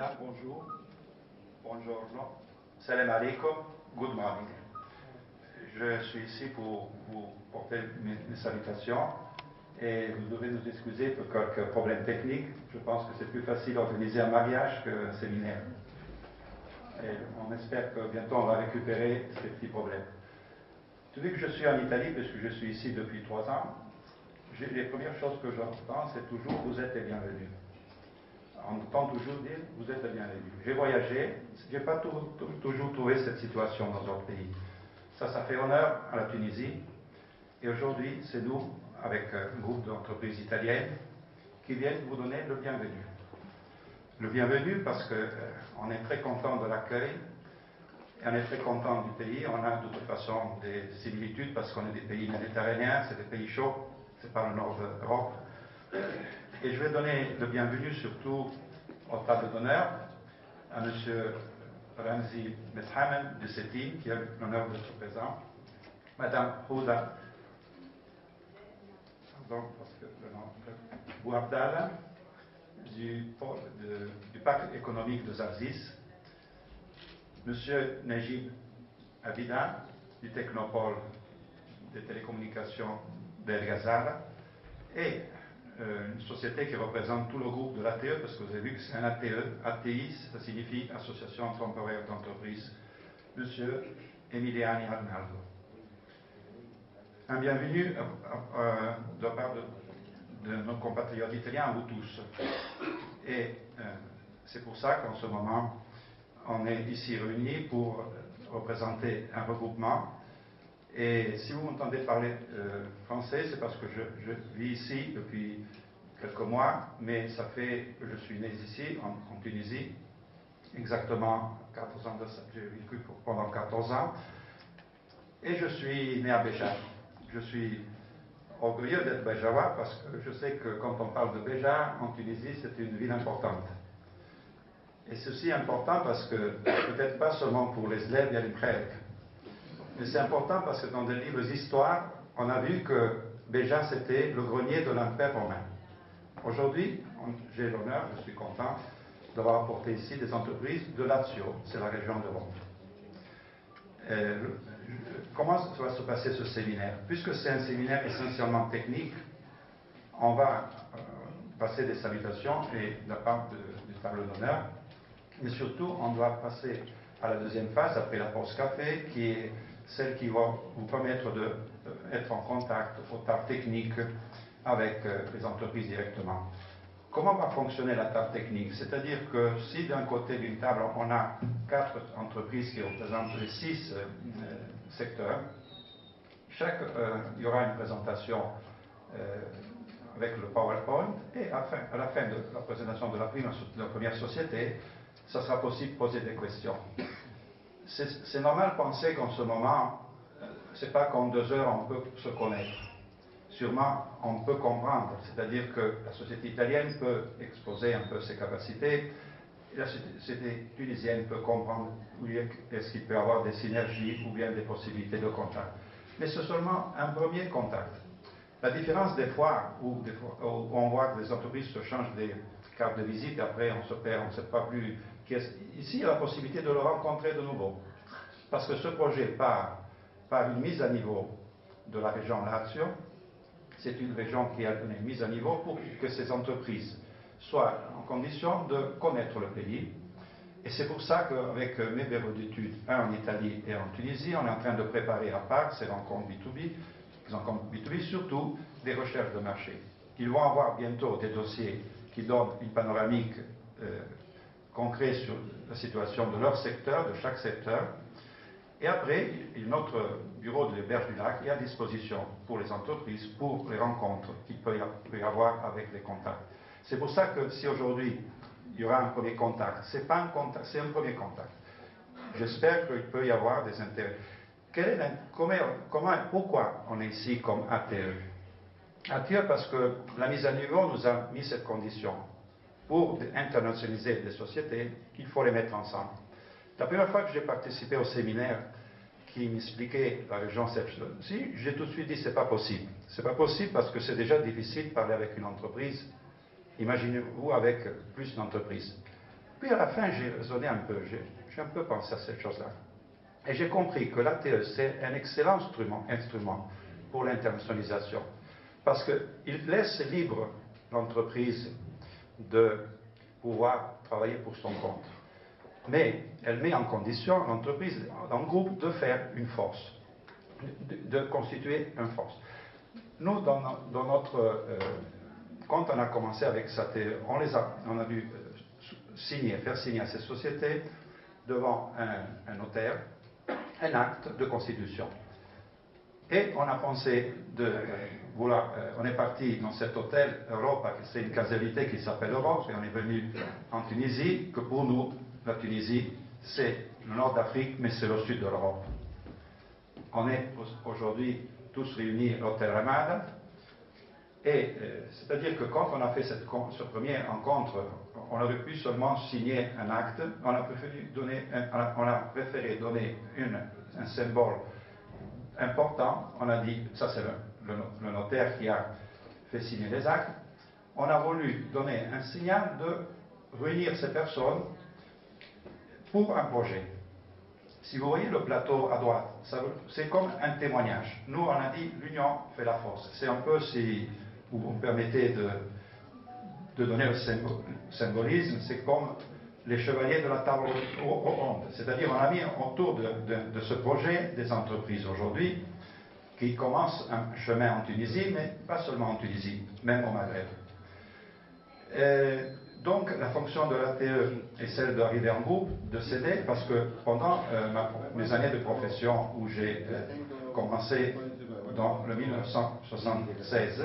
Mesdames, bonjour. Buongiorno. Salam alaikum. Good morning. Je suis ici pour vous porter mes salutations et vous devez nous excuser pour quelques problèmes techniques. Je pense que c'est plus facile d'organiser un mariage qu'un séminaire. Et on espère que bientôt on va récupérer ces petits problèmes. Vu que je suis en Italie, puisque je suis ici depuis 3 ans, les premières choses que j'entends, c'est toujours « vous êtes les bienvenus ». On entend toujours dire « vous êtes les bienvenus ». J'ai voyagé, je n'ai pas toujours trouvé cette situation dans d'autres pays. Ça fait honneur à la Tunisie. Et aujourd'hui, c'est nous, avec un groupe d'entreprises italiennes, qui viennent vous donner le bienvenu. Le bienvenu parce qu'on est très content de l'accueil, et on est très content du pays. On a de toute façon des similitudes parce qu'on est des pays méditerranéens, c'est des pays chauds, c'est pas le nord de l'Europe. Et je vais donner le bienvenu surtout aux tables d'honneur à M. Ramzi Methamen de Sétine, qui a l'honneur d'être présent, Mme Houda Bouabdallah du Parc économique de Zarzis, M. Najib Abida du Technopole des télécommunications d'El Ghazala et une société qui représente tout le groupe de l'ATE, parce que vous avez vu que c'est un ATE. ATI, ça signifie Association temporaire d'entreprise. M. Emiliani Arnaldo. Un bienvenue de la part de nos compatriotes italiens à vous tous. Et c'est pour ça qu'en ce moment, on est ici réunis pour représenter un regroupement. Et si vous m'entendez parler français, c'est parce que je vis ici depuis quelques mois, mais ça fait que je suis né ici, en Tunisie, exactement 14 ans de ça. J'ai vécu pendant 14 ans. Et je suis né à Béja. Je suis orgueilleux d'être béjaois parce que je sais que quand on parle de Béja, en Tunisie, c'est une ville importante. Et ceci est important parce que, peut-être pas seulement pour les élèves, il y a une prêtre, mais c'est important parce que dans des livres d'histoire, on a vu que Béja, c'était le grenier de l'Empire romain. Aujourd'hui, j'ai l'honneur, je suis content d'avoir apporté ici des entreprises de Lazio, c'est la région de Rome. Comment va se passer ce séminaire? Puisque c'est un séminaire essentiellement technique, on va passer des salutations et de la part du table d'honneur, mais surtout on doit passer à la deuxième phase, après la pause café, qui est celle qui va vous permettre d'être en contact au table technique avec les entreprises directement. Comment va fonctionner la table technique? C'est-à-dire que si d'un côté d'une table on a 4 entreprises qui représentent les 6 secteurs, il y aura une présentation avec le PowerPoint et à la fin de la présentation de la première société, ça sera possible de poser des questions. C'est normal de penser qu'en ce moment, c'est pas qu'en 2 heures on peut se connaître. Sûrement, on peut comprendre, c'est-à-dire que la société italienne peut exposer un peu ses capacités, et la société tunisienne peut comprendre où est-ce qu'il peut y avoir des synergies ou bien des possibilités de contact. Mais c'est seulement un premier contact. La différence des fois où on voit que les entreprises se changent des cartes de visite, et après on se perd, on ne sait pas plus qui est. Ici, il y a la possibilité de le rencontrer de nouveau. Parce que ce projet part par une mise à niveau de la région Lazio. C'est une région qui a une mise à niveau pour que ces entreprises soient en condition de connaître le pays. Et c'est pour ça qu'avec mes bureaux d'études, un en Italie et en Tunisie, on est en train de préparer à part ces rencontres B2B, surtout des recherches de marché. Ils vont avoir bientôt des dossiers qui donnent une panoramique concrète sur la situation de leur secteur, de chaque secteur. Et après, notre bureau de l'Auberge du Lac est à disposition pour les entreprises, pour les rencontres qu'il peut y avoir avec les contacts. C'est pour ça que si aujourd'hui il y aura un premier contact, c'est pas un contact, c'est un premier contact. J'espère qu'il peut y avoir des intérêts. Pourquoi on est ici comme ATE? ATE parce que la mise à niveau nous a mis cette condition. Pour internationaliser des sociétés, il faut les mettre ensemble. La première fois que j'ai participé au séminaire qui m'expliquait la région ci, j'ai tout de suite dit c'est pas possible. C'est pas possible parce que c'est déjà difficile de parler avec une entreprise. Imaginez-vous avec plus d'entreprises. Puis à la fin, j'ai raisonné un peu, j'ai un peu pensé à cette chose-là. Et j'ai compris que l'ATE, c'est un excellent instrument pour l'internationalisation, parce qu'il laisse libre l'entreprise de pouvoir travailler pour son compte. Mais elle met en condition l'entreprise, en groupe, de faire une force, de constituer une force. Nous, dans notre... quand on a commencé avec SATE, on a dû faire signer à ces sociétés, devant un notaire, un acte de constitution. Et on a pensé on est parti dans cet hôtel Europa, c'est une casalité qui s'appelle Europe, et on est venu en Tunisie, que pour nous, la Tunisie, c'est le nord d'Afrique, mais c'est le sud de l'Europe. On est aujourd'hui tous réunis à l'hôtel Ramada, et c'est-à-dire que quand on a fait ce premier rencontre, on aurait pu seulement signer un acte, on a préféré donner un symbole important. On a dit, ça c'est le notaire qui a fait signer les actes. On a voulu donner un signal de réunir ces personnes pour un projet. Si vous voyez le plateau à droite, c'est comme un témoignage. Nous, on a dit, l'union fait la force. C'est un peu, si vous me permettez de donner le symbolisme, c'est comme les chevaliers de la table ronde. C'est-à-dire, on a mis autour de ce projet des entreprises aujourd'hui qui commencent un chemin en Tunisie, mais pas seulement en Tunisie, même au Maghreb. Donc, la fonction de l'ATE est celle d'arriver en groupe, de s'aider, parce que pendant mes années de profession, où j'ai commencé dans le 1976,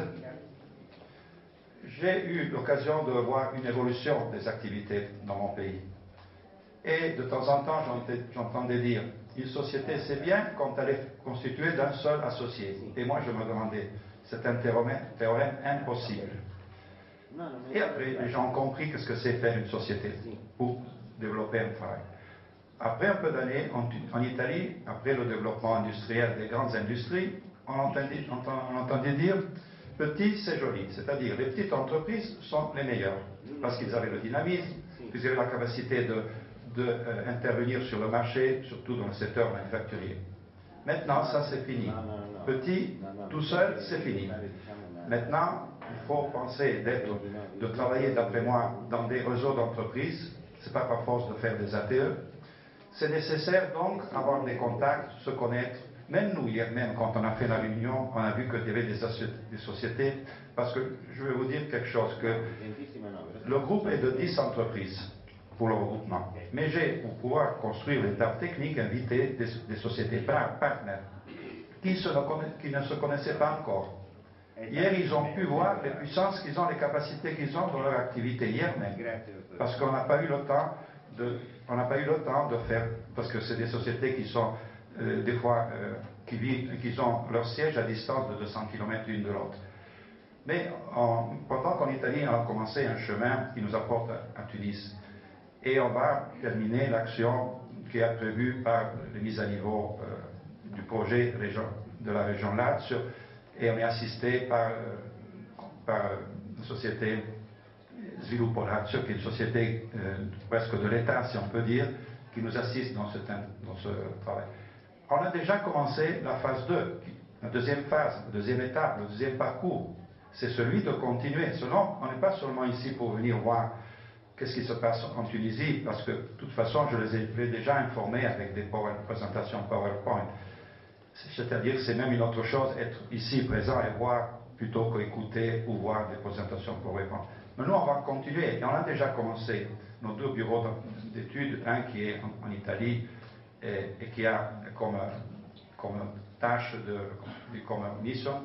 j'ai eu l'occasion de voir une évolution des activités dans mon pays. Et de temps en temps, j'entendais dire, une société c'est bien quand elle est constituée d'un seul associé. Et moi, je me demandais, c'est un théorème impossible. Et après, les gens ont compris ce que c'est faire une société pour développer un travail. Après un peu d'années, en Italie, après le développement industriel des grandes industries, on entendait dire petit, c'est joli. C'est-à-dire, les petites entreprises sont les meilleures, parce qu'ils avaient le dynamisme, qu'ils avaient la capacité d'intervenir sur le marché, surtout dans le secteur manufacturier. Maintenant, ça c'est fini. Petit, tout seul, c'est fini. Maintenant, il faut penser de travailler, d'après moi, dans des réseaux d'entreprises. Ce n'est pas par force de faire des ATE. C'est nécessaire donc avoir des contacts, se connaître. Même nous, hier même, quand on a fait la réunion, on a vu qu'il y avait des sociétés. Parce que je vais vous dire quelque chose, que le groupe est de 10 entreprises pour le regroupement. Mais j'ai, pour pouvoir construire l'étape technique, invité des sociétés partenaires qui ne se connaissaient pas encore. Hier, ils ont pu voir les puissances qu'ils ont, les capacités qu'ils ont dans leur activité, hier même. Parce qu'on n'a pas eu le temps de faire, parce que c'est des sociétés qui sont, des fois, qui ont leur siège à distance de 200 km l'une de l'autre. Mais pendant qu'en Italie, on a commencé un chemin qui nous apporte à Tunis. Et on va terminer l'action qui est prévue par les mises à niveau du projet de la région Lazio, et on est assisté par la société Sviluppo Lazio, qui est une société presque de l'État, si on peut dire, qui nous assiste dans ce travail. On a déjà commencé la phase 2, la deuxième phase, la deuxième étape, le deuxième parcours. C'est celui de continuer. Sinon, on n'est pas seulement ici pour venir voir qu'est-ce qui se passe en Tunisie, parce que de toute façon, je les ai déjà informés avec des présentations PowerPoint. C'est-à-dire, c'est même une autre chose être ici présent et voir plutôt qu'écouter ou voir des présentations PowerPoint. Mais nous, on va continuer, et on a déjà commencé nos 2 bureaux d'études, un qui est en Italie et qui a comme tâche, comme mission,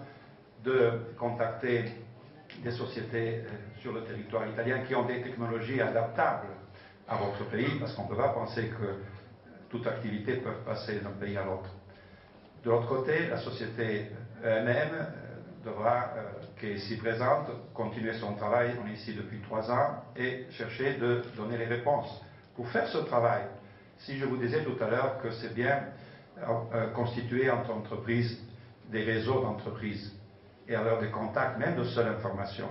de contacter des sociétés sur le territoire italien qui ont des technologies adaptables à votre pays, parce qu'on ne peut pas penser que toute activité peut passer d'un pays à l'autre. De l'autre côté, la société EMM devra, qui est ici présente, continuer son travail. On est ici depuis 3 ans et chercher de donner les réponses. Pour faire ce travail, si je vous disais tout à l'heure que c'est bien constituer entre entreprises des réseaux d'entreprises et avoir des contacts, même de seule information.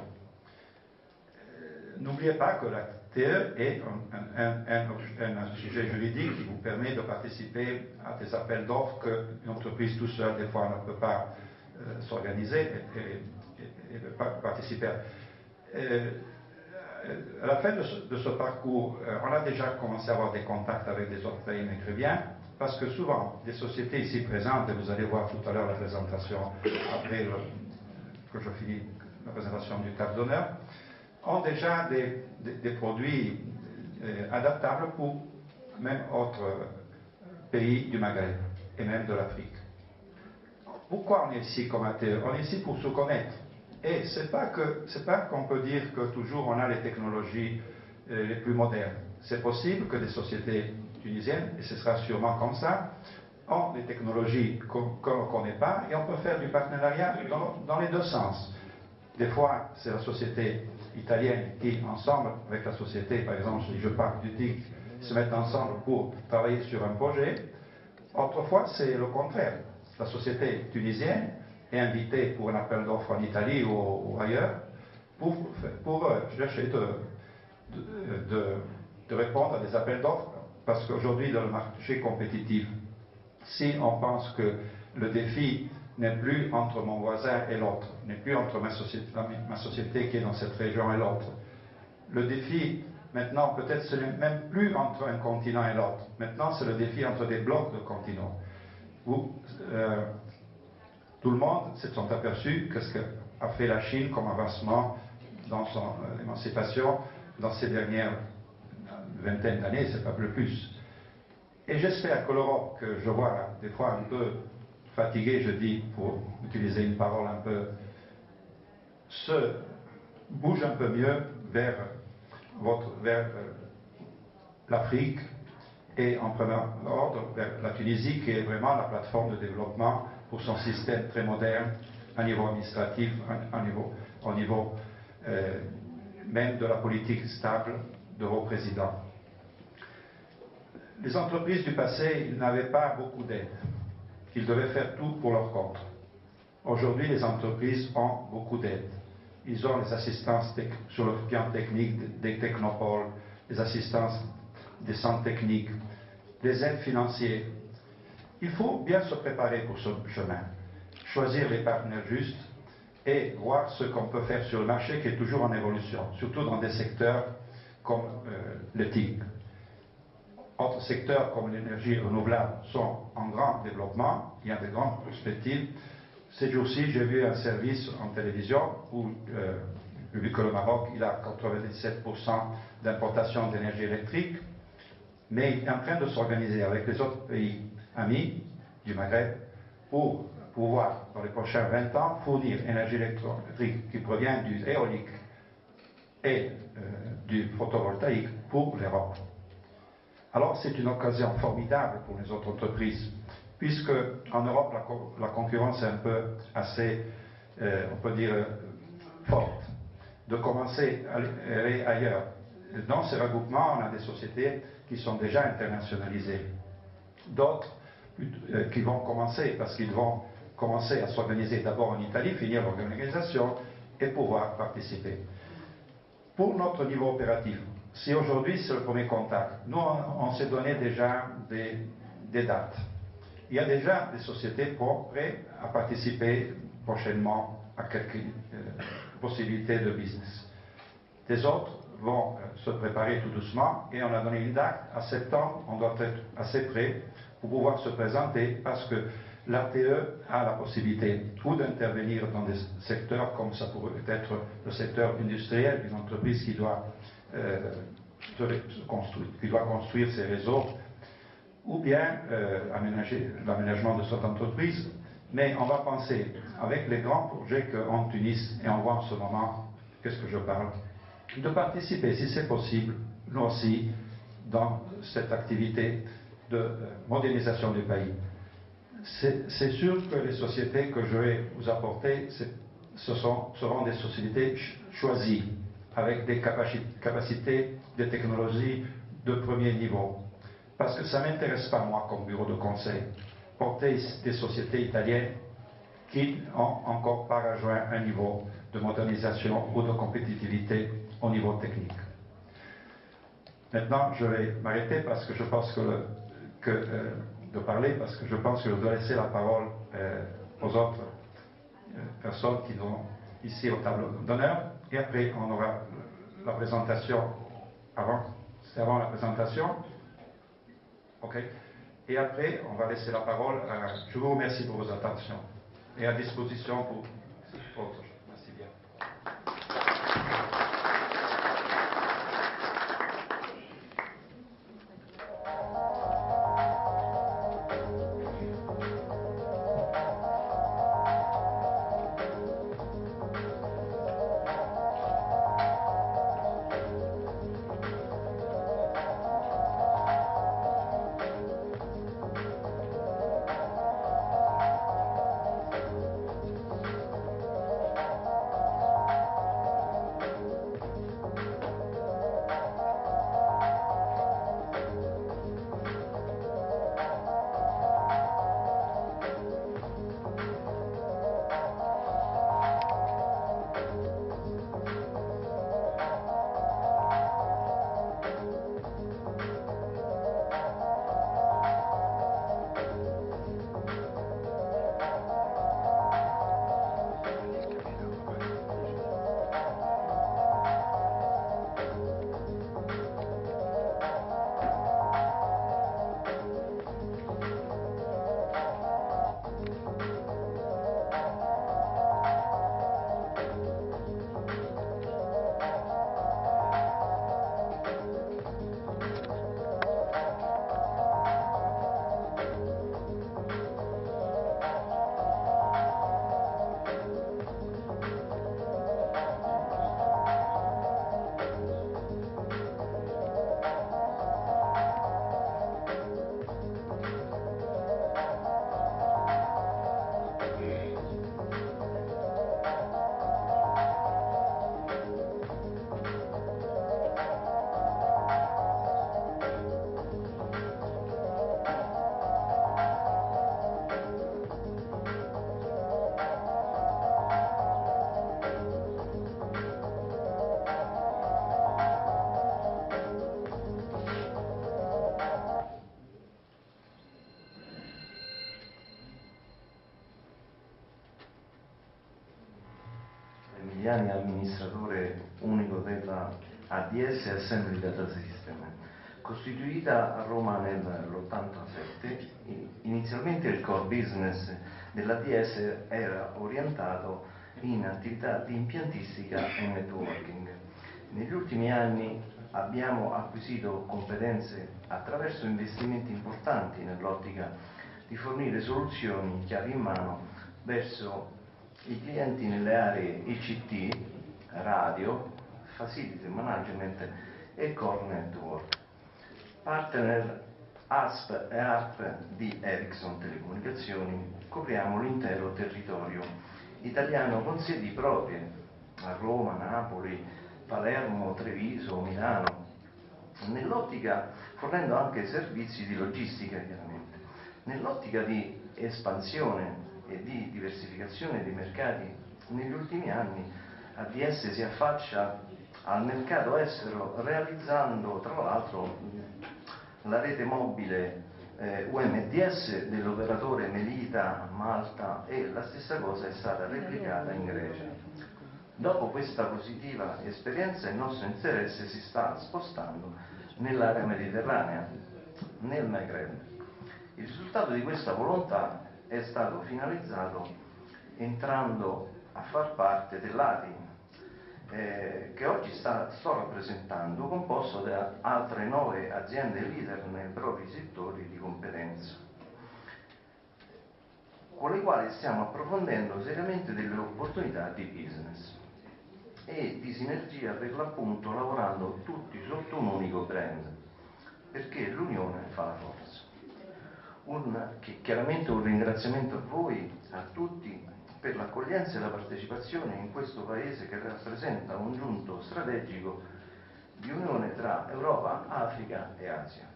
N'oubliez pas que TE est un sujet juridique qui vous permet de participer à des appels d'offres qu'une entreprise tout seule, des fois, ne peut pas s'organiser et participer. À la fin de ce parcours, on a déjà commencé à avoir des contacts avec des autres pays maghrébins, parce que souvent, des sociétés ici présentes, et vous allez voir tout à l'heure la présentation, après que je finis la présentation du table d'honneur, ont déjà des produits adaptables pour même autres pays du Maghreb et même de l'Afrique. Pourquoi on est ici comme ATE? On est ici pour se connaître. Et c'est pas qu'on peut dire que toujours on a les technologies les plus modernes. C'est possible que des sociétés tunisiennes, et ce sera sûrement comme ça, ont des technologies qu'on ne connaît pas, et on peut faire du partenariat dans les deux sens. Des fois, c'est la société italienne qui, ensemble avec la société, par exemple, si je parle du TIC, se mettent ensemble pour travailler sur un projet. Autrefois, c'est le contraire. La société tunisienne est invitée pour un appel d'offres en Italie ou ailleurs pour chercher de répondre à des appels d'offres. Parce qu'aujourd'hui, dans le marché compétitif, si on pense que le défi n'est plus entre mon voisin et l'autre, n'est plus entre ma société qui est dans cette région et l'autre. Le défi, maintenant, peut-être ce n'est même plus entre un continent et l'autre. Maintenant, c'est le défi entre des blocs de continents. Où tout le monde s'est aperçu que ce qu'a fait la Chine comme avancement dans son émancipation dans ces dernières vingtaine d'années, c'est pas plus. Et j'espère que l'Europe, que je vois des fois un peu fatiguée, je dis, pour utiliser une parole un peu, se bouge un peu mieux vers l'Afrique et en premier ordre vers la Tunisie, qui est vraiment la plateforme de développement pour son système très moderne, à niveau administratif, au niveau même de la politique stable de vos présidents. Les entreprises du passé, ils n'avaient pas beaucoup d'aide. Ils devaient faire tout pour leur compte. Aujourd'hui, les entreprises ont beaucoup d'aide. Ils ont les assistances sur le plan technique des technopoles, les assistances des centres techniques, les aides financières. Il faut bien se préparer pour ce chemin, choisir les partenaires justes et voir ce qu'on peut faire sur le marché qui est toujours en évolution, surtout dans des secteurs comme le TIC. Autres secteurs comme l'énergie renouvelable sont en grand développement, il y a de grandes perspectives. Ces jours-ci, j'ai vu un service en télévision où, vu que le Maroc, il a 97% d'importation d'énergie électrique, mais il est en train de s'organiser avec les autres pays amis du Maghreb pour pouvoir, dans les prochains 20 ans, fournir énergie électrique qui provient du éolique et du photovoltaïque pour l'Europe. Alors c'est une occasion formidable pour les autres entreprises, puisque en Europe la concurrence est un peu assez, on peut dire, forte, de commencer à aller ailleurs. Dans ces regroupements, on a des sociétés qui sont déjà internationalisées, d'autres qui vont commencer, parce qu'ils vont commencer à s'organiser d'abord en Italie, finir l'organisation et pouvoir participer. Pour notre niveau opératif, si aujourd'hui c'est le premier contact, nous on s'est donné déjà des dates. Il y a déjà des sociétés prêtes à participer prochainement à quelques possibilités de business. Des autres vont se préparer tout doucement et on a donné une date. À septembre, on doit être assez prêt pour pouvoir se présenter parce que l'ATE a la possibilité ou d'intervenir dans des secteurs comme ça pourrait être le secteur industriel d'une entreprise qui doit construire ses réseaux ou bien l'aménagement de cette entreprise. Mais on va penser avec les grands projets qu'en Tunis, et on voit en ce moment, qu'est-ce que je parle, de participer, si c'est possible, nous aussi, dans cette activité de modernisation du pays. C'est sûr que les sociétés que je vais vous apporter, seront des sociétés choisies, avec des capacités de technologie de premier niveau. Parce que ça ne m'intéresse pas, moi, comme bureau de conseil, porter des sociétés italiennes qui n'ont encore pas rejoint un niveau de modernisation ou de compétitivité au niveau technique. Maintenant, je vais m'arrêter parce que je pense de parler parce que je pense que je dois laisser la parole aux autres personnes qui sont ici au tableau d'honneur. Et après, on aura la présentation c'est avant la présentation. OK. Et après, on va laisser la parole je vous remercie pour vos attentions et à disposition pour autre chose. Merci bien. Amministratore unico della ADS Assembly Data System, costituita a Roma nell'87. Inizialmente il core business dell'ADS era orientato in attività di impiantistica e networking. Negli ultimi anni abbiamo acquisito competenze attraverso investimenti importanti nell'ottica di fornire soluzioni chiave in mano verso i clienti nelle aree ICT, radio, facility management e core network. Partner ASP e ARP di Ericsson Telecomunicazioni, copriamo l'intero territorio italiano con sedi proprie a Roma, Napoli, Palermo, Treviso, Milano, nell'ottica fornendo anche servizi di logistica chiaramente, nell'ottica di espansione e di diversificazione dei mercati. Negli ultimi anni ADS si affaccia al mercato estero realizzando tra l'altro la rete mobile UMTS dell'operatore Melita a Malta, e la stessa cosa è stata replicata in Grecia. Dopo questa positiva esperienza il nostro interesse si sta spostando nell'area mediterranea, nel Maghreb. Il risultato di questa volontà è stato finalizzato entrando a far parte dell'ATI che oggi sto rappresentando, composto da altre 9 aziende leader nei propri settori di competenza, con le quali stiamo approfondendo seriamente delle opportunità di business e di sinergia, per l'appunto lavorando tutti sotto un unico brand, perché l'unione fa la forza. Chiaramente un ringraziamento a voi, a tutti, per l'accoglienza e la partecipazione in questo paese che rappresenta un giunto strategico di unione tra Europa, Africa e Asia.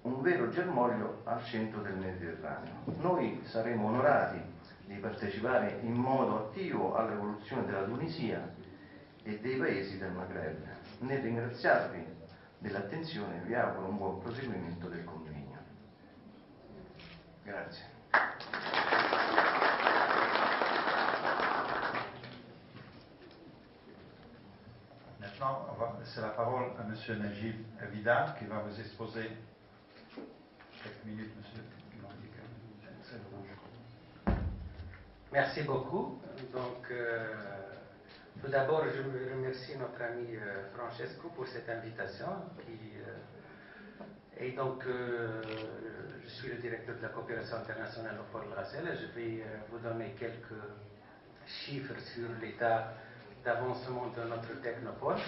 Un vero germoglio al centro del Mediterraneo. Noi saremo onorati di partecipare in modo attivo all'evoluzione della Tunisia e dei paesi del Maghreb. Nel ringraziarvi dell'attenzione, vi auguro un buon proseguimento del convegno. Grazie. Maintenant, on va laisser la parole à M. Najib Vidal qui va vous exposer quelques minutes, monsieur. Merci beaucoup. Donc, tout d'abord, je remercie notre ami Francesco pour cette invitation. Et donc, je suis le directeur de la coopération internationale au Pôle Rasel. Je vais vous donner quelques chiffres sur l'état d'avancement de notre technopôle.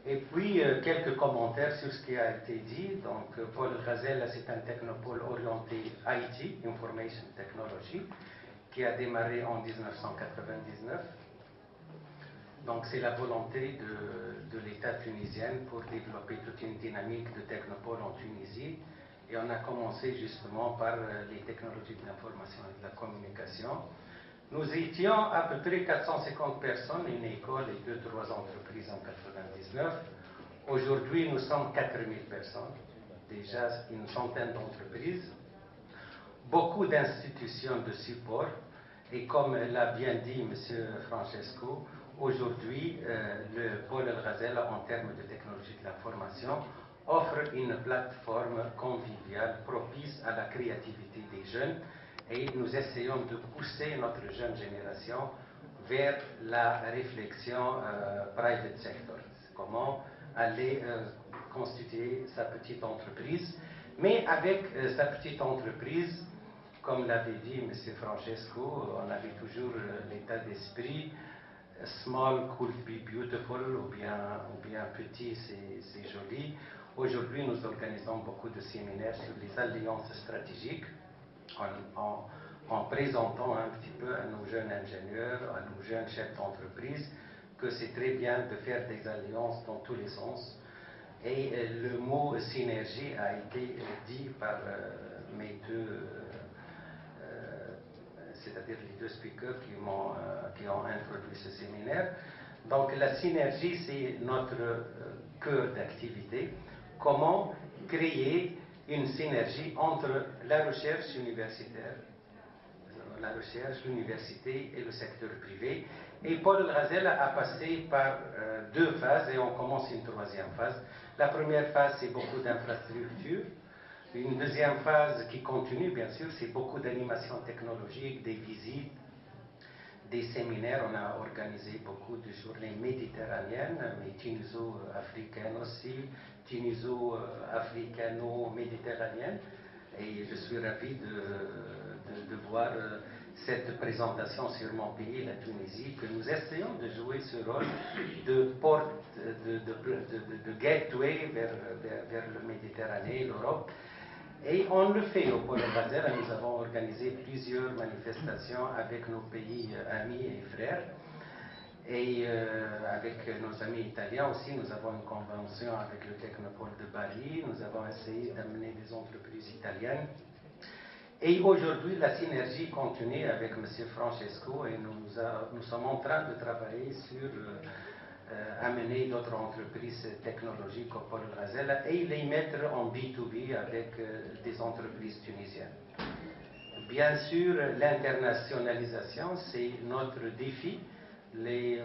Et puis, quelques commentaires sur ce qui a été dit. Donc, Pôle Rasel, c'est un technopôle orienté IT, Information Technology, qui a démarré en 1999. Donc c'est la volonté de l'État tunisien pour développer toute une dynamique de technopôle en Tunisie. Et on a commencé justement par les technologies de l'information et de la communication. Nous étions à peu près 450 personnes, une école et 2-3 entreprises en 1999. Aujourd'hui, nous sommes 4000 personnes, déjà une centaine d'entreprises, beaucoup d'institutions de support. Et comme l'a bien dit M. Francesco, aujourd'hui, le Pôle El Ghazal, en termes de technologie de l'information, offre une plateforme conviviale propice à la créativité des jeunes et nous essayons de pousser notre jeune génération vers la réflexion private sector. Comment aller constituer sa petite entreprise, mais avec sa petite entreprise, comme l'avait dit M. Francesco, on avait toujours l'état d'esprit small could be beautiful, ou bien petit c'est joli. Aujourd'hui, nous organisons beaucoup de séminaires sur les alliances stratégiques en présentant un petit peu à nos jeunes ingénieurs, à nos jeunes chefs d'entreprise, que c'est très bien de faire des alliances dans tous les sens. Et le mot synergie a été dit par mes deux, c'est-à-dire les deux speakers qui ont introduit ce séminaire. Donc la synergie, c'est notre cœur d'activité. Comment créer une synergie entre la recherche universitaire, la recherche, l'université et le secteur privé. Et Pôle El Ghazal a passé par deux phases et on commence une troisième phase. La première phase, c'est beaucoup d'infrastructures. Une deuxième phase qui continue, bien sûr, c'est beaucoup d'animation technologique, des visites, des séminaires. On a organisé beaucoup de journées méditerranéennes, mais tuniso-africaines aussi, tuniso-africano-méditerranéennes. Et je suis ravi de voir cette présentation sur mon pays, la Tunisie, que nous essayons de jouer ce rôle de porte, de gateway vers le Méditerranée, l'Europe. Et on le fait au Pôle El Ghazal. Nous avons organisé plusieurs manifestations avec nos pays amis et frères. Et avec nos amis italiens aussi, nous avons une convention avec le Technopôle de Bari. Nous avons essayé d'amener des entreprises italiennes. Et aujourd'hui, la synergie continue avec M. Francesco et nous sommes en train de travailler sur amener d'autres entreprises technologiques au Pôle El Ghazal et les mettre en B2B avec des entreprises tunisiennes. Bien sûr, l'internationalisation, c'est notre défi. Les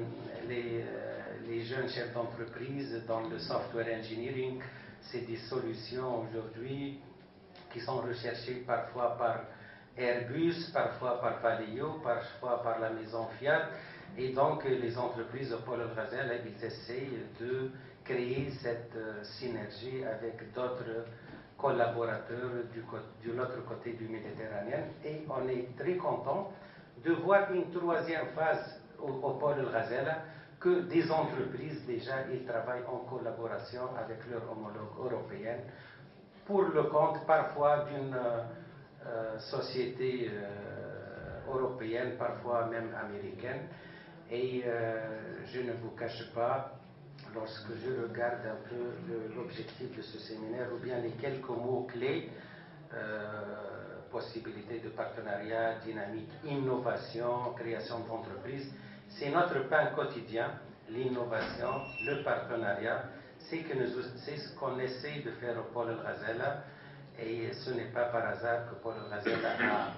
jeunes chefs d'entreprise dans le software engineering, c'est des solutions aujourd'hui qui sont recherchées parfois par Airbus, parfois par Valeo, parfois par la maison Fiat. Et donc les entreprises au Pôle El Ghazal, ils essayent de créer cette synergie avec d'autres collaborateurs de l'autre côté du Méditerranée. Et on est très content de voir une troisième phase au Pôle El Ghazal, que des entreprises déjà ils travaillent en collaboration avec leurs homologues européennes pour le compte parfois d'une société européenne, parfois même américaine. Et je ne vous cache pas, lorsque je regarde un peu l'objectif de ce séminaire ou bien les quelques mots-clés, possibilité de partenariat, dynamique, innovation, création d'entreprise, c'est notre pain quotidien, l'innovation, le partenariat. c'est ce qu'on essaie de faire au Pôle El Ghazala, et ce n'est pas par hasard que Pôle El Ghazala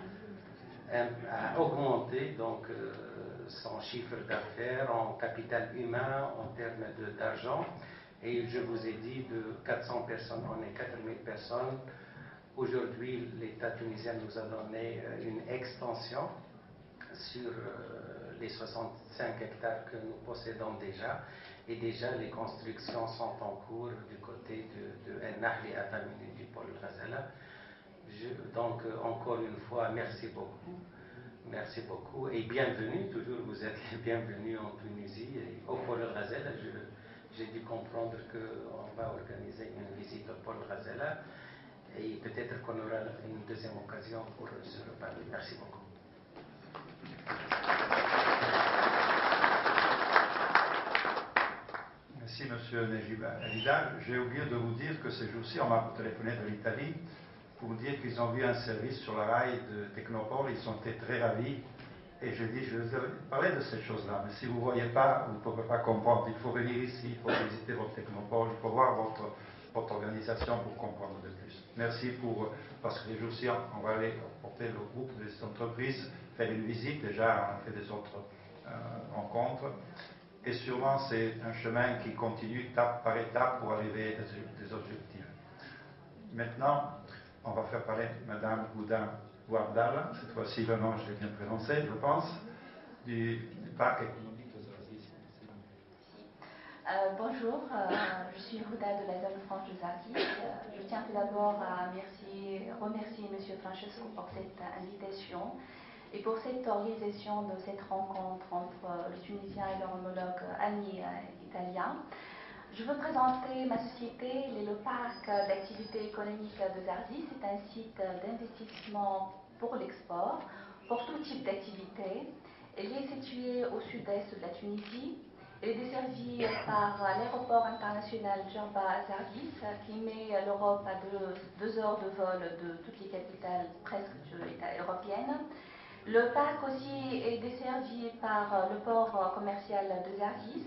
a augmenté donc, son chiffre d'affaires en capital humain, en termes d'argent. Et je vous ai dit, de 400 personnes, on est 4000 personnes. Aujourd'hui, l'État tunisien nous a donné une extension sur les 65 hectares que nous possédons déjà. Et déjà, les constructions sont en cours du côté de El Nahli à 20 minutes du Pôle Ghazala. Donc, encore une fois, merci beaucoup. Merci beaucoup et bienvenue. Toujours, vous êtes les bienvenus en Tunisie. Et au Pôle Ghazala, j'ai dû comprendre qu'on va organiser une visite au Pôle Ghazala. Et peut-être qu'on aura une deuxième occasion pour se reparler. Merci beaucoup. Merci, Monsieur Najib Alida. J'ai oublié de vous dire que ces jours-ci, on m'a téléphoné de l'Italie pour me dire qu'ils ont vu un service sur la rail de Technopole. Ils ont été très ravis. Et je dis, je vais parler de ces choses-là. Mais si vous ne voyez pas, vous ne pouvez pas comprendre. Il faut venir ici, il faut visiter votre Technopole, il faut voir votre organisation pour comprendre de plus. Merci parce que les jours-ci, on va aller porter le groupe des entreprises, faire une visite. Déjà, on a fait des autres rencontres. Et sûrement, c'est un chemin qui continue étape par étape pour arriver à des objectifs. Maintenant, on va faire parler Madame Goudin Ouardal, cette fois-ci le nom je l'ai bien prononcé, je pense, du parc économique de Zarzis. Bonjour, je suis Houda de la zone franche de Zarzis. Je tiens tout d'abord à remercier M. Francesco pour cette invitation et pour cette organisation de cette rencontre entre le Tunisien et leur homologue ami italien. Je veux présenter ma société, le parc d'activités économiques de Zarzis. C'est un site d'investissement pour l'export, pour tout type d'activité. Elle est située au sud-est de la Tunisie. Elle est desservie par l'aéroport international Djerba-Zarzis, qui met l'Europe à 2 heures de vol de toutes les capitales presque européennes. Le parc aussi est desservi par le port commercial de Zarzis.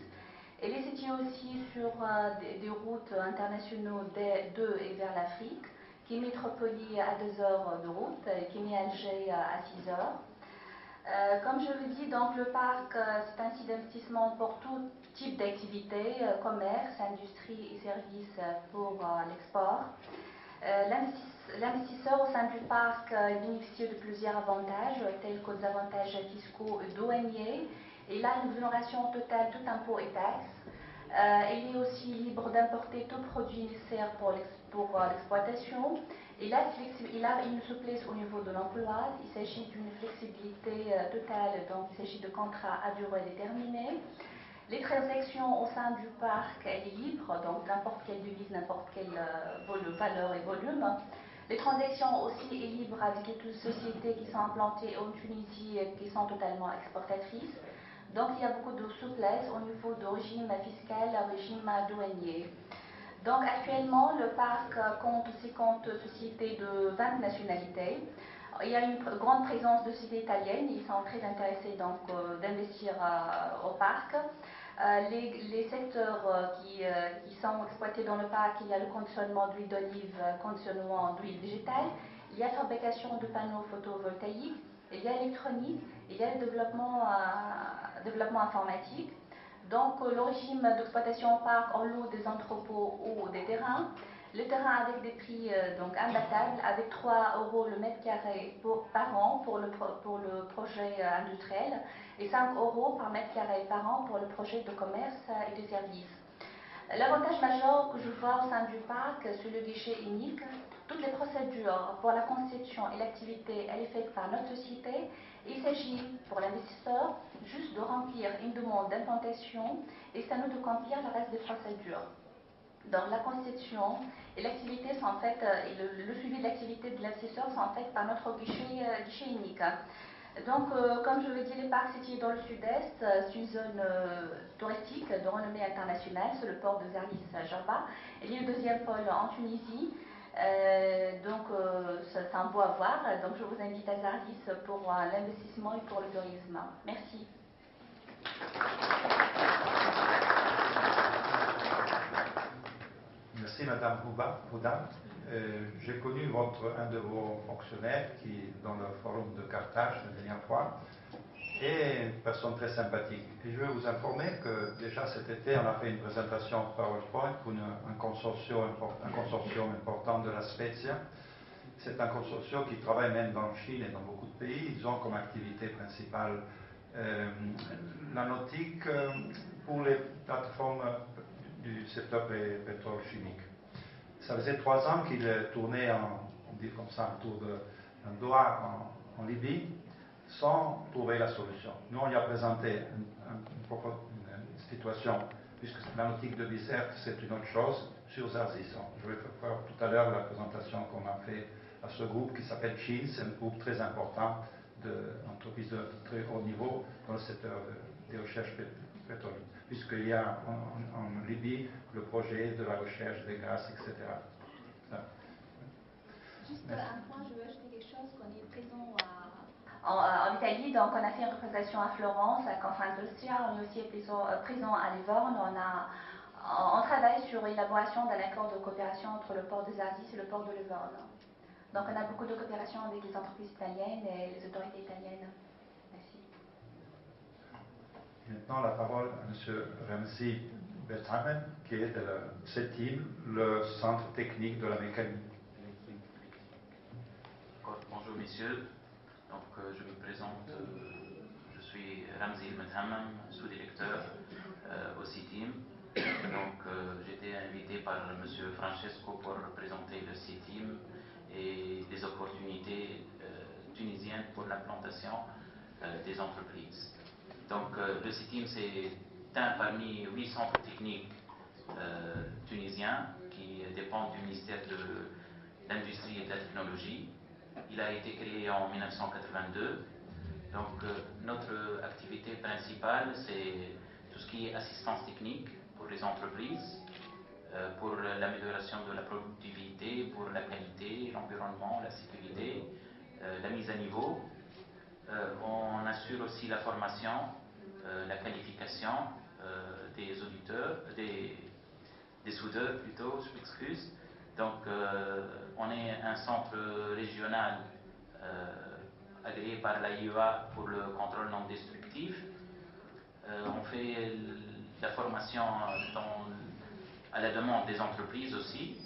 Elle est située aussi sur des routes internationales de et vers l'Afrique, qui met Tripoli à 2 heures de route et qui met Alger à 6 heures. Comme je le dis, donc, le parc, c'est un site d'investissement pour tout type d'activité, commerce, industrie et services pour l'export. L'investisseur au sein du parc bénéficie de plusieurs avantages, tels que des avantages fiscaux et douaniers. Il a une exonération totale, tout impôt et taxes. Il est aussi libre d'importer tout produit nécessaire pour l'exploitation. Il a une souplesse au niveau de l'emploi. Il s'agit d'une flexibilité totale, donc il s'agit de contrats à durée déterminée. Les transactions au sein du parc, elle est libre, donc n'importe quelle devise, n'importe quelle valeur et volume. Les transactions aussi est libre avec les sociétés qui sont implantées en Tunisie et qui sont totalement exportatrices. Donc il y a beaucoup de souplesse au niveau du régime fiscal, régime douanier. Donc actuellement, le parc compte 50 sociétés de 20 nationalités. Il y a une grande présence de sociétés italiennes. Ils sont très intéressés donc d'investir au parc. Les secteurs qui sont exploités dans le parc, il y a le conditionnement d'huile d'olive, conditionnement d'huile végétale, il y a fabrication de panneaux photovoltaïques, il y a l'électronique, il y a le développement informatique. Donc, le régime d'exploitation au parc, on loue des entrepôts ou des terrains. Le terrain avec des prix donc imbattables, avec 3 € le mètre carré par an pour le projet industriel et 5 € par mètre carré par an pour le projet de commerce et de services. L'avantage majeur que je vois au sein du parc, c'est le guichet unique. Toutes les procédures pour la conception et l'activité, elle est faite par notre société. Il s'agit pour l'investisseur juste de remplir une demande d'implantation et c'est à nous de remplir le reste des procédures. Donc la conception et l'activité sont faites, et le suivi de l'activité de l'investisseur sont faites par notre guichet unique. Donc, comme je l'ai dit, les parcs situés dans le sud-est, c'est une zone touristique de renommée internationale, c'est le port de Zarzis-Djerba. Il y a le deuxième pôle en Tunisie, donc c'est un beau à voir. Donc, je vous invite à Zarzis pour l'investissement et pour le tourisme. Merci. Merci Madame Houda. J'ai connu un de vos fonctionnaires qui, dans le forum de Carthage la dernière fois, est une personne très sympathique. Et je veux vous informer que déjà cet été, on a fait une présentation PowerPoint pour un consortium important de la Spezia. C'est un consortium qui travaille même dans Chine et dans beaucoup de pays. Ils ont comme activité principale la nautique pour les plateformes du secteur pétrole chimique. Ça faisait 3 ans qu'il tournait, on dit comme ça, autour d'un doigt en Libye, sans trouver la solution. Nous, on lui a présenté une situation, puisque la nautique de Bizerte, c'est une autre chose, sur Zarzistan. Je vais faire tout à l'heure la présentation qu'on a fait à ce groupe qui s'appelle CHIN, c'est un groupe très important d'entreprises de très haut niveau dans le secteur des recherches pétrolières, puisqu'il y a en Libye le projet de la recherche des gaz, etc. Juste un point, je veux ajouter quelque chose, qu'on est présent en Italie, donc on a fait une représentation à Florence, à Confindustria, on est aussi présent à Livorno, on travaille sur l'élaboration d'un accord de coopération entre le port de Zarzis et le port de Livorno. Donc on a beaucoup de coopération avec les entreprises italiennes et les autorités italiennes. Merci. Maintenant la parole à M. Ramzi Bethamen, qui est de la CETIM, le centre technique de la mécanique. Bonjour messieurs, donc je me présente, je suis Ramzi Bethamen, sous-directeur au CETIM. Donc j'ai été invité par M. Francesco pour présenter le CETIM et les opportunités tunisiennes pour l'implantation des entreprises. Donc le CETIM, c'est un parmi 8 centres techniques tunisiens qui dépendent du ministère de l'Industrie et de la Technologie. Il a été créé en 1982. Donc notre activité principale, c'est tout ce qui est assistance technique pour les entreprises, pour l'amélioration de la productivité, pour la qualité, l'environnement, la sécurité, la mise à niveau. On assure aussi la formation, la qualification des auditeurs, des soudeurs plutôt, je m'excuse. Donc on est un centre régional agréé par l'AIEA pour le contrôle non destructif. On fait la formation à la demande des entreprises aussi.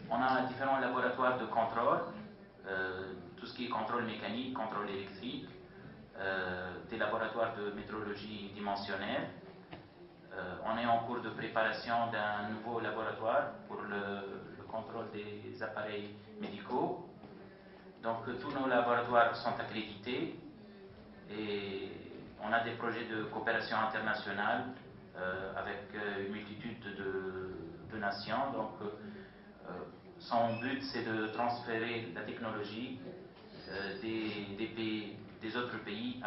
On a différents laboratoires de contrôle, tout ce qui est contrôle mécanique, contrôle électrique, des laboratoires de métrologie dimensionnelle. On est en cours de préparation d'un nouveau laboratoire pour le contrôle des appareils médicaux. Donc tous nos laboratoires sont accrédités et on a des projets de coopération internationale avec une multitude de nations. Donc son but, c'est de transférer la technologie des autres pays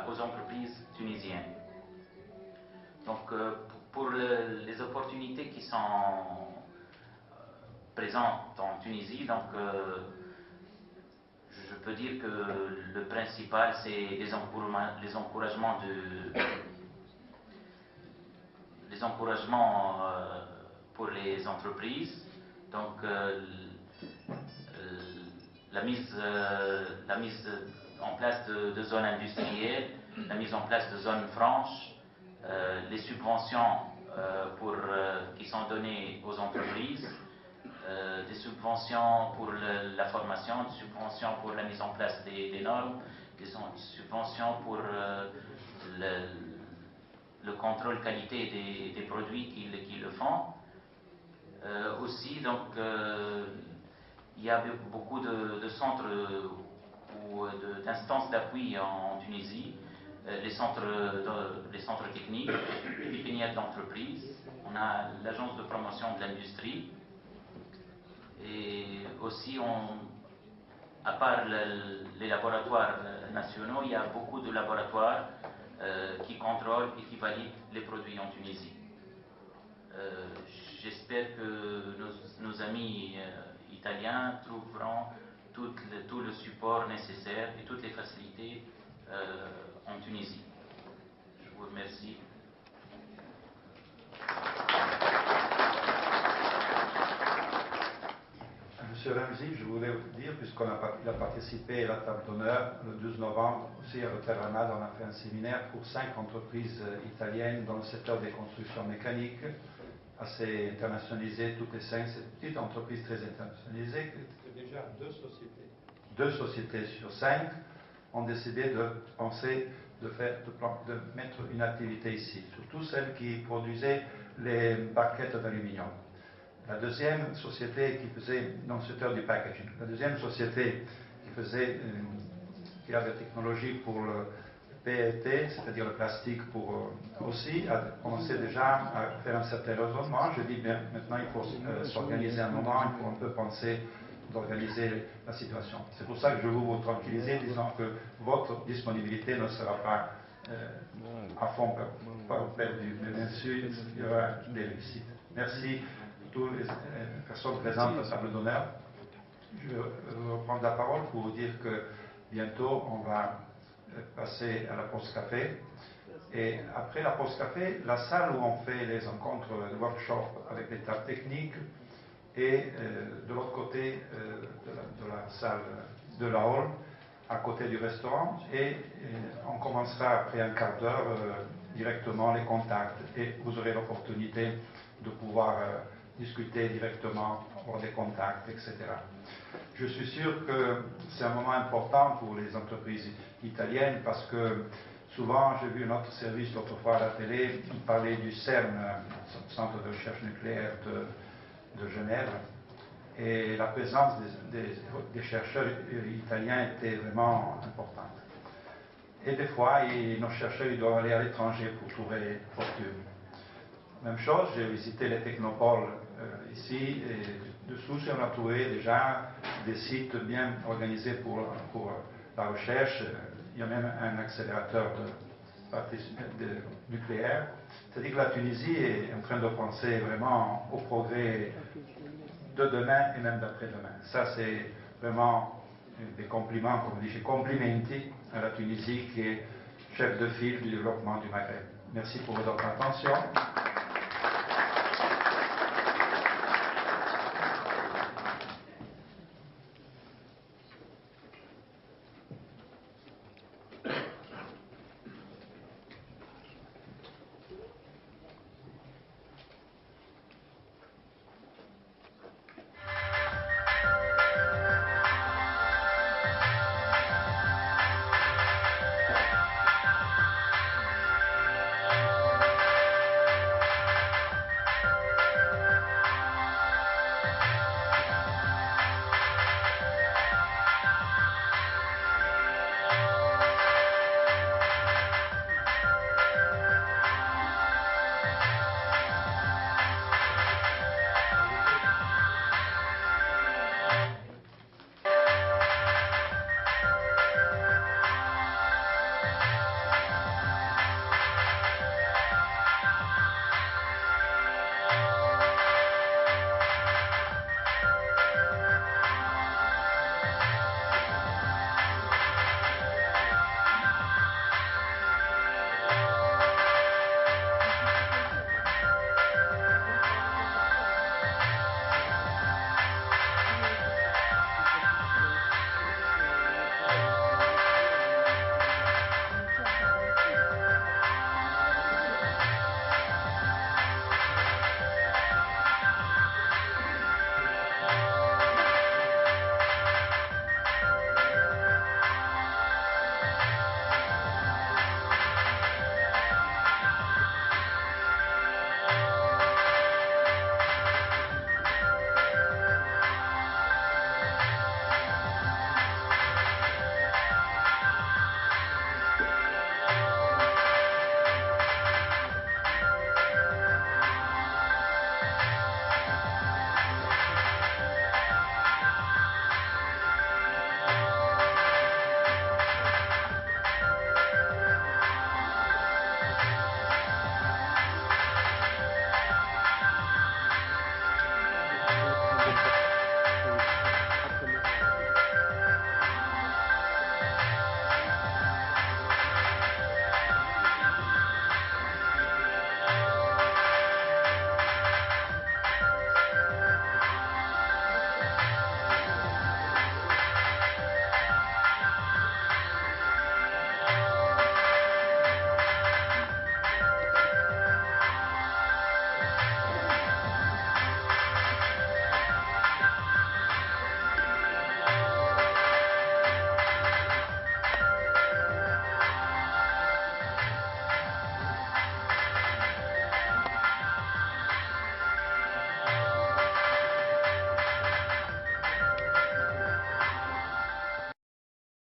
aux entreprises tunisiennes. Donc pour les opportunités qui sont présentes en Tunisie, donc je peux dire que le principal, c'est les encouragements pour les entreprises. Donc la mise en place de zones industrielles, la mise en place de zones franches, les subventions qui sont données aux entreprises, des subventions pour la formation, des subventions pour la mise en place des normes, des subventions pour le contrôle qualité des produits qui le font. Aussi, donc, il y a beaucoup de centres ou d'instances d'appui en Tunisie, les centres techniques, les pépinières d'entreprise. On a l'agence de promotion de l'industrie. Et aussi, à part les laboratoires nationaux, il y a beaucoup de laboratoires qui contrôlent et qui valident les produits en Tunisie. J'espère que nos amis italiens trouveront tout le support nécessaire et toutes les facilités en Tunisie. Je vous remercie. Monsieur Ramzi, je voulais vous dire, puisqu'il a participé à la table d'honneur le 12 novembre, aussi à l'Hôtel Ramad, on a fait un séminaire pour 5 entreprises italiennes dans le secteur des constructions mécaniques, assez internationalisées, toutes les 5, c'est une petite entreprise très internationalisée. Déjà 2 sociétés sur 5 ont décidé de penser de mettre une activité ici, surtout celles qui produisaient les barquettes d'aluminium. La deuxième société qui faisait dans le secteur du packaging, la deuxième société qui a des technologies pour le PET, c'est-à-dire le plastique aussi, a commencé déjà à faire un certain raisonnement. Je dis bien, maintenant il faut s'organiser un moment, il faut un peu penser d'organiser la situation. C'est pour ça que je veux vous tranquilliser, disant que votre disponibilité ne sera pas à fond perdu, mais bien sûr, il y aura des réussites. Merci à toutes les personnes présentes à la table d'honneur. Je vais reprendre la parole pour vous dire que bientôt on va passer à la pause café. Et après la pause café, la salle où on fait les rencontres, les workshops avec les tables techniques, et de l'autre côté de la salle de la hall, à côté du restaurant, et on commencera après un quart d'heure directement les contacts, et vous aurez l'opportunité de pouvoir discuter directement, avoir des contacts, etc. Je suis sûr que c'est un moment important pour les entreprises italiennes parce que souvent, j'ai vu notre service l'autre fois à la télé parler du CERN, Centre de recherche nucléaire de Genève, et la présence des chercheurs italiens était vraiment importante. Et des fois, nos chercheurs ils doivent aller à l'étranger pour trouver fortune. Même chose, j'ai visité les technopoles ici, et dessous, on a trouvé déjà des sites bien organisés pour la recherche. Il y a même un accélérateur nucléaire. C'est-à-dire que la Tunisie est en train de penser vraiment au progrès de demain et même d'après-demain. Ça, c'est vraiment des compliments, comme on dit, complimenti à la Tunisie qui est chef de file du développement du Maghreb. Merci pour votre attention.